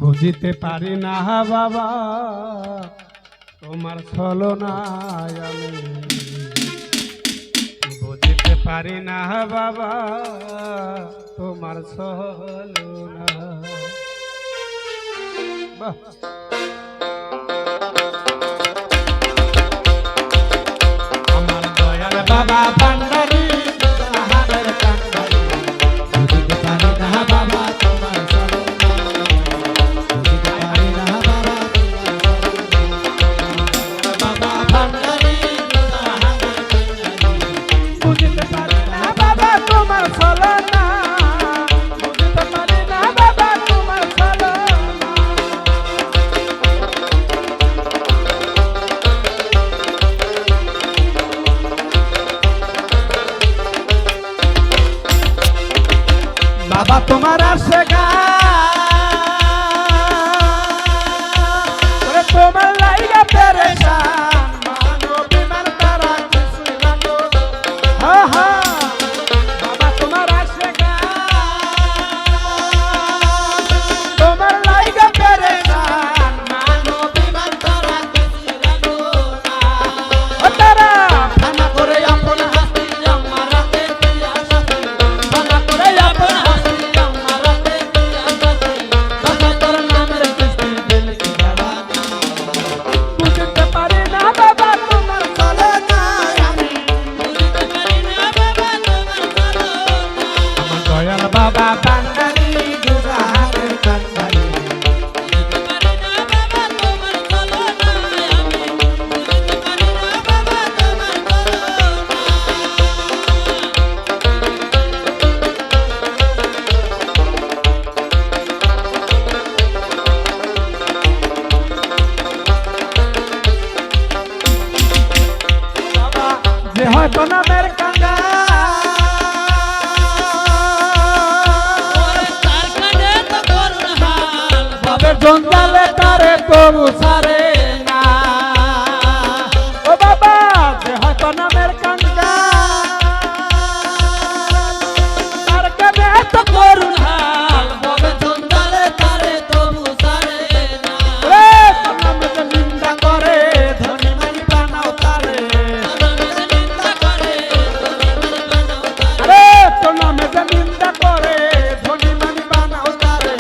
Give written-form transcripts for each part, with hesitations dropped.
বুঝিতে পারি না বাবা তোমার ছলনায় আমি বুঝিতে পারি না বাবা তোমার ছলনা। বাহ আমার দয়াল বাবা ভান্ডারী বাবা তোমার আসে গান তোমার লাইগা পেরেশান মানো বিমান তারা কিছু জানো। বাবা তোমার আসে গান তোমার লাইগা পেরেশান মানো বিমান তারা কিছু জানো না। তারা খানা করে আপন হাসি আমার রাতে দিয়া সাথে খানা করে আপন বাবা ভান্ডারী গুজরাটের কান্ডারী বুঝতে পারি না বাবা তোমার ছলনা আমি বুঝতে পারি না বাবা তোমার ছলনা। বাবা যে হয়তো নামের কাঙ্গা জঞ্জালে তারে তবু ছাড়ে না। ও বাবা যে হয়তো নামের কাঙ্গা তার কানে তো করুণ হাল ববে জঞ্জালে তারে তবু ছাড়ে না। রে তোর নামে যে নিন্দা করে ধনী মানি বানাও তারে নিন্দা করে রে তোর নামে যে নিন্দা করে ধনী মানি বানাও তারে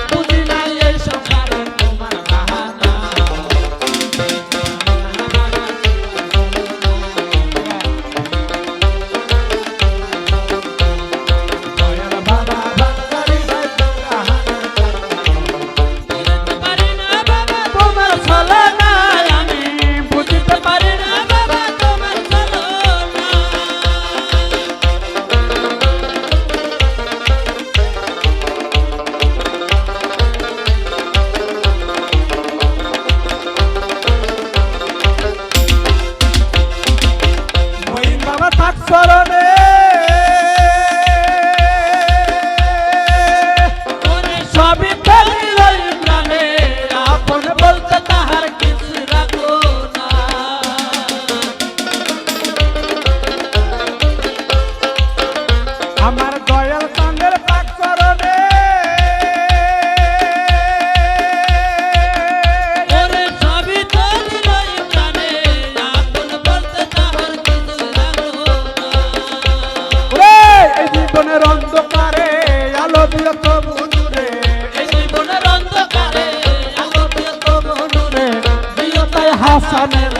বুঝি নাই এই সংসারে তোমার বাহানা। দয়াল বাবা ভান্ডারী বুঝতে পারি না বাবা তোমার ছলনা আমি বুঝতে পারি না বাবা তোমার ছলনা। বাবা থাক চরণে সবই ফেলি লই প্রাণে আপন বলতে তাহার কিছু রাখো না। আমার দয়াল চাঁদের পাক চরণে সবই ফেলি লই প্রাণে আপন বলতে তাহার কিছু রাখো না। এই জীবনের অন্ধকারে আলো দিও তবু নূরে এই জীবনের অন্ধকারে আলো দিও তবু নূরে দিও তাই হাসানের